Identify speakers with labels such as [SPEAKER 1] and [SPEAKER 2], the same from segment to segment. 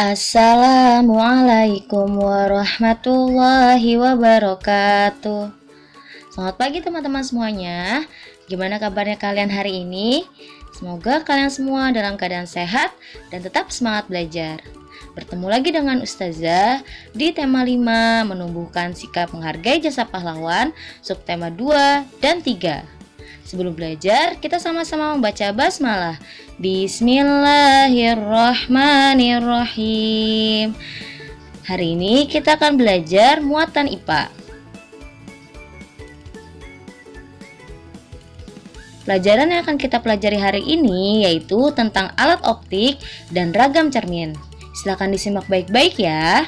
[SPEAKER 1] Assalamualaikum warahmatullahi wabarakatuh. Selamat pagi teman-teman semuanya. Gimana kabarnya kalian hari ini? Semoga kalian semua dalam keadaan sehat dan tetap semangat belajar. Bertemu lagi dengan Ustazah di tema 5, menumbuhkan sikap menghargai jasa pahlawan, subtema 2 dan 3. Sebelum belajar, kita sama-sama membaca basmalah. Bismillahirrahmanirrahim. Hari ini kita akan belajar muatan IPA. Pelajaran yang akan kita pelajari hari ini yaitu tentang alat optik dan ragam cermin. Silakan disimak baik-baik ya.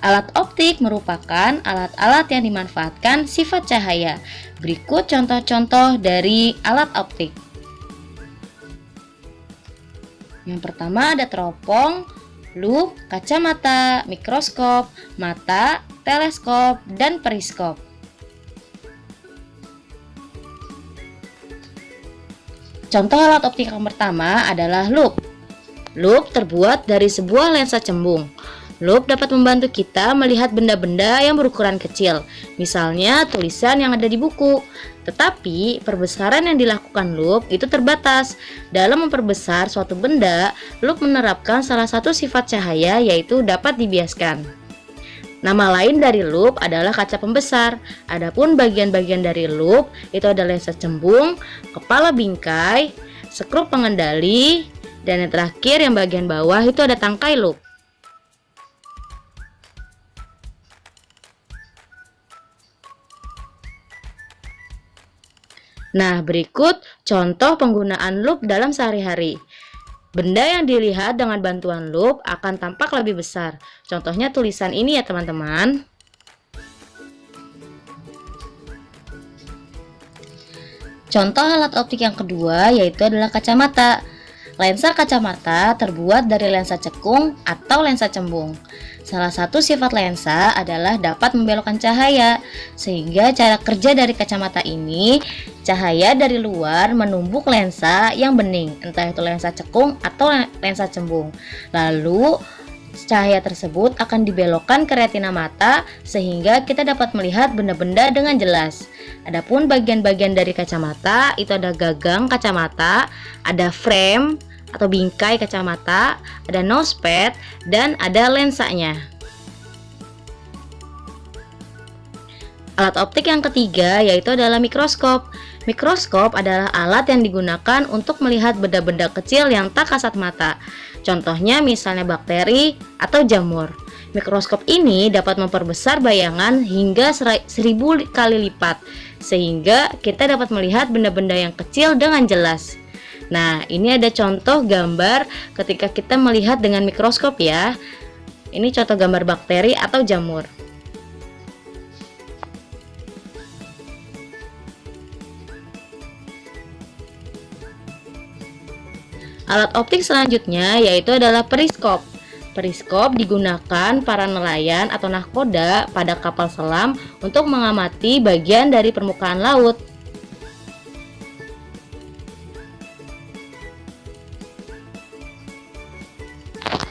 [SPEAKER 1] Alat optik merupakan alat-alat yang dimanfaatkan sifat cahaya. Berikut contoh-contoh dari alat optik. Yang pertama ada teropong, lup, kacamata, mikroskop, mata, teleskop, dan periskop. Contoh alat optik yang pertama adalah lup. Lup terbuat dari sebuah lensa cembung. Lup dapat membantu kita melihat benda-benda yang berukuran kecil, misalnya tulisan yang ada di buku. Tetapi, perbesaran yang dilakukan lup itu terbatas. Dalam memperbesar suatu benda, lup menerapkan salah satu sifat cahaya, yaitu dapat dibiaskan. Nama lain dari lup adalah kaca pembesar. Adapun bagian-bagian dari lup itu ada lensa cembung, kepala bingkai, skrup pengendali, dan yang terakhir yang bagian bawah itu ada tangkai lup. Nah, berikut contoh penggunaan lup dalam sehari-hari. Benda yang dilihat dengan bantuan lup akan tampak lebih besar. Contohnya tulisan ini ya teman-teman. Contoh alat optik yang kedua yaitu adalah kacamata. Lensa kacamata terbuat dari lensa cekung atau lensa cembung. Salah satu sifat lensa adalah dapat membelokkan cahaya, sehingga cara kerja dari kacamata ini, cahaya dari luar menumbuk lensa yang bening, entah itu lensa cekung atau lensa cembung. Lalu, cahaya tersebut akan dibelokkan ke retina mata, sehingga kita dapat melihat benda-benda dengan jelas. Adapun bagian-bagian dari kacamata, itu ada gagang kacamata, ada frame atau bingkai kacamata, ada nosepad, dan ada lensanya. Alat optik yang ketiga yaitu adalah mikroskop. Mikroskop adalah alat yang digunakan untuk melihat benda-benda kecil yang tak kasat mata. Contohnya misalnya bakteri atau jamur. Mikroskop ini dapat memperbesar bayangan hingga 1000 kali lipat, sehingga kita dapat melihat benda-benda yang kecil dengan jelas. Nah, ini ada contoh gambar ketika kita melihat dengan mikroskop ya. Ini contoh gambar bakteri atau jamur. Alat optik selanjutnya yaitu adalah periskop. Periskop digunakan para nelayan atau nahkoda pada kapal selam untuk mengamati bagian dari permukaan laut.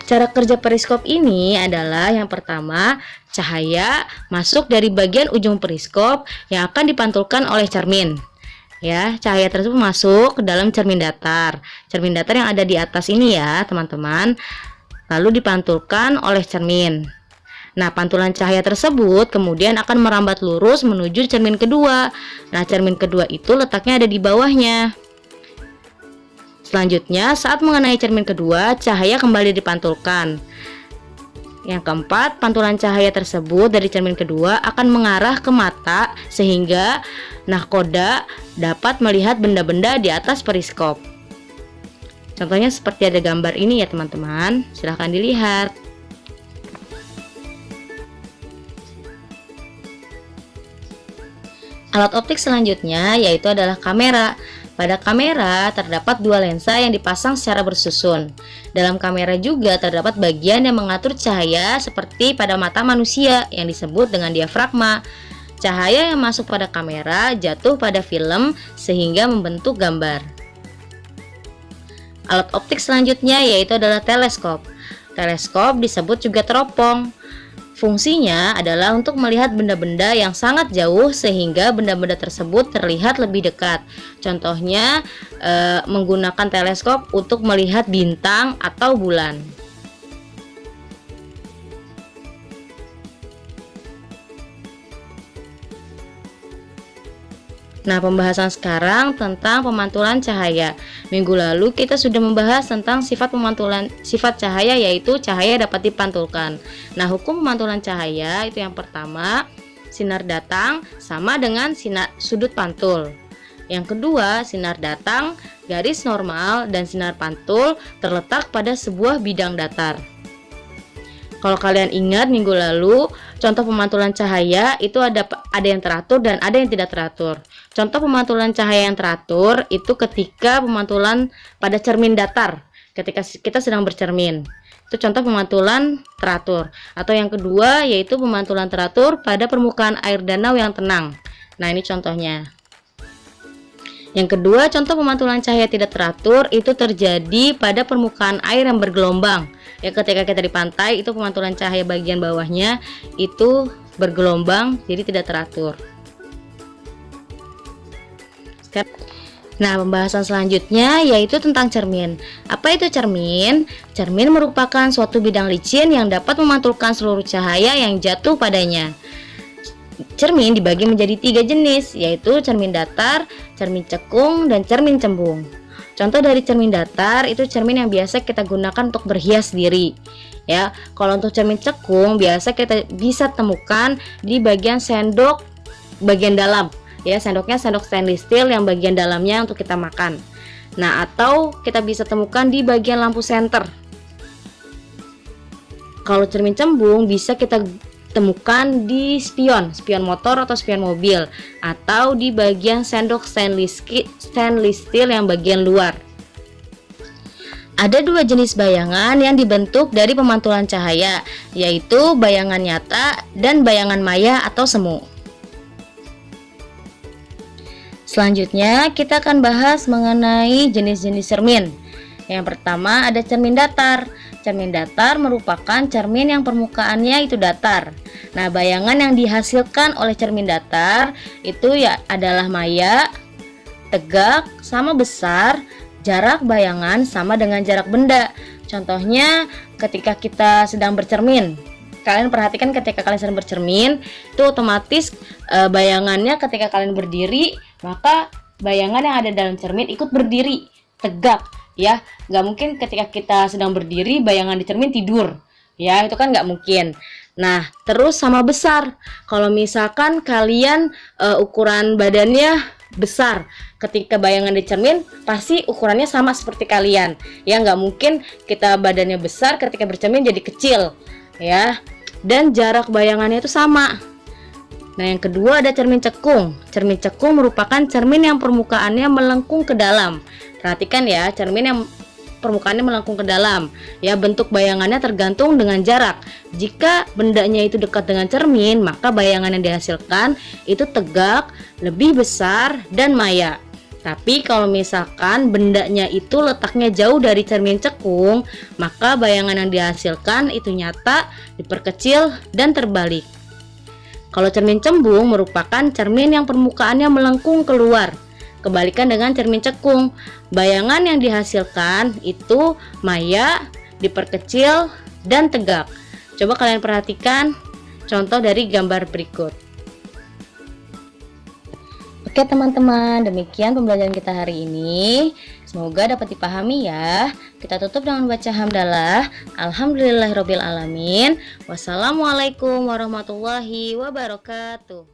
[SPEAKER 1] Cara kerja periskop ini adalah yang pertama, cahaya masuk dari bagian ujung periskop yang akan dipantulkan oleh cermin. Ya, cahaya tersebut masuk ke dalam cermin datar. Cermin datar yang ada di atas ini ya, teman-teman. Lalu dipantulkan oleh cermin. Nah, pantulan cahaya tersebut kemudian akan merambat lurus menuju cermin kedua. Nah, cermin kedua itu letaknya ada di bawahnya. Selanjutnya, saat mengenai cermin kedua, cahaya kembali dipantulkan. Yang keempat, pantulan cahaya tersebut dari cermin kedua akan mengarah ke mata sehingga nahkoda dapat melihat benda-benda di atas periskop. Contohnya seperti ada gambar ini ya teman-teman, silahkan dilihat. Alat optik selanjutnya yaitu adalah kamera. Pada kamera terdapat dua lensa yang dipasang secara bersusun. Dalam kamera juga terdapat bagian yang mengatur cahaya seperti pada mata manusia yang disebut dengan diafragma. Cahaya yang masuk pada kamera jatuh pada film sehingga membentuk gambar. Alat optik selanjutnya yaitu adalah teleskop. Teleskop disebut juga teropong. Fungsinya adalah untuk melihat benda-benda yang sangat jauh sehingga benda-benda tersebut terlihat lebih dekat. Contohnya menggunakan teleskop untuk melihat bintang atau bulan. Nah, pembahasan sekarang tentang pemantulan cahaya. Minggu lalu kita sudah membahas tentang sifat cahaya, yaitu cahaya dapat dipantulkan. Nah, hukum pemantulan cahaya itu yang pertama, sinar datang sama dengan sudut pantul. Yang kedua, sinar datang, garis normal, dan sinar pantul terletak pada sebuah bidang datar. Kalau kalian ingat minggu lalu, contoh pemantulan cahaya itu ada yang teratur dan ada yang tidak teratur. Contoh pemantulan cahaya yang teratur itu ketika pemantulan pada cermin datar, ketika kita sedang bercermin. Itu contoh pemantulan teratur. Atau yang kedua yaitu pemantulan teratur pada permukaan air danau yang tenang. Nah, ini contohnya. Yang kedua, contoh pemantulan cahaya tidak teratur itu terjadi pada permukaan air yang bergelombang. Ya, ketika kita di pantai itu pemantulan cahaya bagian bawahnya itu bergelombang, jadi tidak teratur. Nah, pembahasan selanjutnya yaitu tentang cermin. Apa itu cermin? Cermin merupakan suatu bidang licin yang dapat memantulkan seluruh cahaya yang jatuh padanya. Cermin dibagi menjadi 3 jenis, yaitu cermin datar, cermin cekung, dan cermin cembung. Contoh dari cermin datar itu cermin yang biasa kita gunakan untuk berhias diri. Ya, kalau untuk cermin cekung biasa kita bisa temukan di bagian sendok bagian dalam. Ya, sendoknya sendok stainless steel yang bagian dalamnya untuk kita makan. Nah, atau kita bisa temukan di bagian lampu senter. Kalau cermin cembung bisa kita temukan di spion motor atau spion mobil, atau di bagian sendok stainless steel yang bagian luar. Ada 2 jenis bayangan yang dibentuk dari pemantulan cahaya, yaitu bayangan nyata dan bayangan maya atau semu. Selanjutnya kita akan bahas mengenai jenis-jenis cermin. Yang pertama ada cermin datar. Cermin datar merupakan cermin yang permukaannya itu datar. Nah, bayangan yang dihasilkan oleh cermin datar itu ya adalah maya, tegak, sama besar, jarak bayangan sama dengan jarak benda. Contohnya ketika kita sedang bercermin. Kalian perhatikan ketika kalian sedang bercermin, itu otomatis bayangannya ketika kalian berdiri, maka bayangan yang ada dalam cermin ikut berdiri, tegak. Ya, nggak mungkin ketika kita sedang berdiri bayangan di cermin tidur, ya itu kan nggak mungkin. Nah, terus sama besar. Kalau misalkan kalian ukuran badannya besar, ketika bayangan di cermin pasti ukurannya sama seperti kalian. Ya, nggak mungkin kita badannya besar ketika bercermin jadi kecil, ya. Dan jarak bayangannya itu sama. Nah, yang kedua ada cermin cekung. Cermin cekung merupakan cermin yang permukaannya melengkung ke dalam. Perhatikan ya, cermin yang permukaannya melengkung ke dalam. Ya, bentuk bayangannya tergantung dengan jarak. Jika bendanya itu dekat dengan cermin, maka bayangan yang dihasilkan itu tegak, lebih besar, dan maya. Tapi kalau misalkan bendanya itu letaknya jauh dari cermin cekung, maka bayangan yang dihasilkan itu nyata, diperkecil, dan terbalik. Kalau cermin cembung merupakan cermin yang permukaannya melengkung keluar. Kebalikan dengan cermin cekung, bayangan yang dihasilkan itu maya, diperkecil, dan tegak. Coba kalian perhatikan contoh dari gambar berikut. Oke teman-teman, demikian pembelajaran kita hari ini. Semoga dapat dipahami ya. Kita tutup dengan baca hamdalah. Alhamdulillahirobbilalamin. Wassalamualaikum warahmatullahi wabarakatuh.